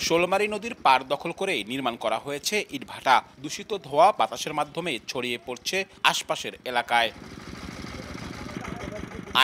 শোলমারী নদীর পার দখল করে নির্মাণ করা হয়েছে ইটভাটা। দূষিত ধোঁয়া বাতাসের মাধ্যমে ছড়িয়ে পড়ছে আশপাশের এলাকায়।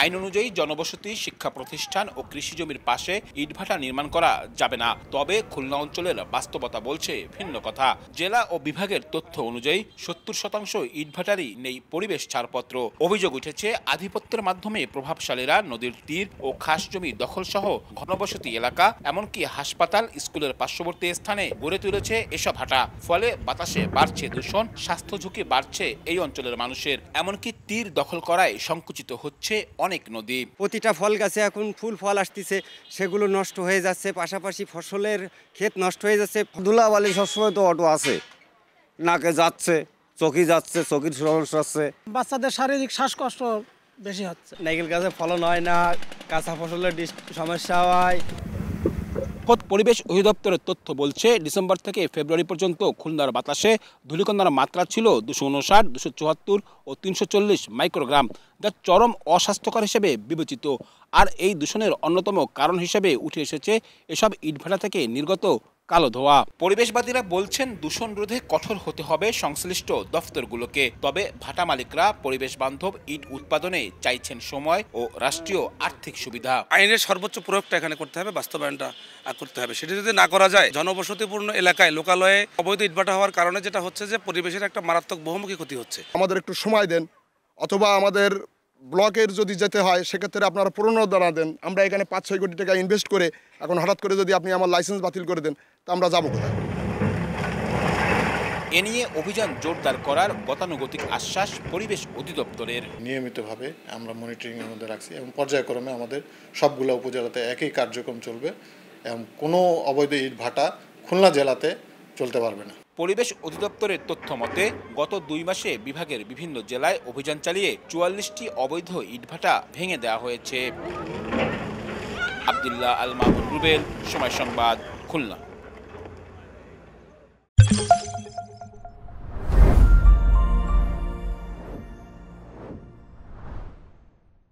আইন অনুযায়ী জনবসতি, শিক্ষা প্রতিষ্ঠান ও কৃষি জমির পাশে ইটভাটা নির্মাণ করা যাবে না। তবে খুলনা অঞ্চলের বাস্তবতা বলছে ভিন্ন কথা। জেলা ও বিভাগের তথ্য অনুযায়ী ৭০% ইটভাটারই নেই পরিবেশ ছাড়পত্র। অভিযোগ উঠেছে আধিপত্যের মাধ্যমে প্রভাবশালীরা নদীর তীর ও খাস জমি দখলসহ ঘনবসতি এলাকা, এমনকি হাসপাতাল, স্কুলের পার্শ্ববর্তী স্থানে গড়ে তুলেছে এসব ভাটা। ফলে বাতাসে বাড়ছে দূষণ, স্বাস্থ্য ঝুঁকি বাড়ছে এই অঞ্চলের মানুষের। এমনকি তীর দখল করায় সংকুচিত হচ্ছে অনেক নদী। প্রতিটা ফল গাছে এখন ফুল ফল আসতেছে, সেগুলো নষ্ট হয়ে যাচ্ছে, পাশাপাশি ফসলের ক্ষেত নষ্ট হয়ে যাচ্ছে। ধুলাবালি সবসময় তো অটো আছে, নাকে যাচ্ছে, চোখে যাচ্ছে, চোখের সমস্যা হচ্ছে, বাচ্চাদের শারীরিক শ্বাসকষ্ট বেশি হচ্ছে। নারকেল গাছে ফলন হয় না, কাঁচা ফসলের সমস্যা হয়। পরিবেশ অধিদপ্তরের তথ্য বলছে, ডিসেম্বর থেকে ফেব্রুয়ারি পর্যন্ত খুলনার বাতাসে ধূলিকণার মাত্রা ছিল 259, 274 ও 340 মাইক্রোগ্রাম, যা চরম অস্বাস্থ্যকর হিসেবে বিবেচিত। আর এই দূষণের অন্যতম কারণ হিসেবে উঠে এসেছে এসব ইটভাটা থেকে নির্গত কালো ধোঁয়া। পরিবেশবাদীরা বলছেন, দূষণ রোধে কঠোর হতে হবে সংশ্লিষ্ট দফতরগুলোকে। তবে ভাটা মালিকরা পরিবেশ বান্ধব ইট উৎপাদনে চাইছেন সময় ও রাষ্ট্রীয় আর্থিক সুবিধা। আইনের সর্বোচ্চ প্রয়োগটা এখানে করতে হবে, বাস্তবায়নটা করতে হবে। সেটা যদি না করা যায়, জনবসতিপূর্ণ এলাকায় লোকালয়ে অবৈধ ইটভাটা হওয়ার কারণে যেটা হচ্ছে যে পরিবেশের একটা মারাত্মক বহুমুখী ক্ষতি হচ্ছে। আমাদের একটু সময় দেন, অথবা আমাদের ব্লকের যদি যেতে হয় সেক্ষেত্রে আপনারা প্রণোদনা দেন। আমরা এখানে ৫-৬ কোটি টাকা ইনভেস্ট করে এখন হঠাৎ করে যদি আপনি আমার লাইসেন্স বাতিল করে দেন, তা আমরা যাবো কোথায়? এ নিয়ে অভিযান জোরদার করার গতানুগতিক আশ্বাস পরিবেশ অধিদপ্তরের। নিয়মিতভাবে আমরা মনিটরিংয়ের মধ্যে রাখছি এবং পর্যায়ক্রমে আমাদের সবগুলো উপজেলাতে একই কার্যক্রম চলবে এবং কোনো অবৈধ ইটভাটা খুলনা জেলাতে চলতে পারবে না। পরিবেশ অধিদপ্তরের তথ্য মতে গত 2 মাসে বিভাগের বিভিন্ন জেলায় অভিযান চালিয়ে 44টি অবৈধ ইটভাটা ভেঙে দেওয়া হয়েছে। আব্দুল্লাহ আল মামুন রুবেল, সময় সংবাদ, খুলনা।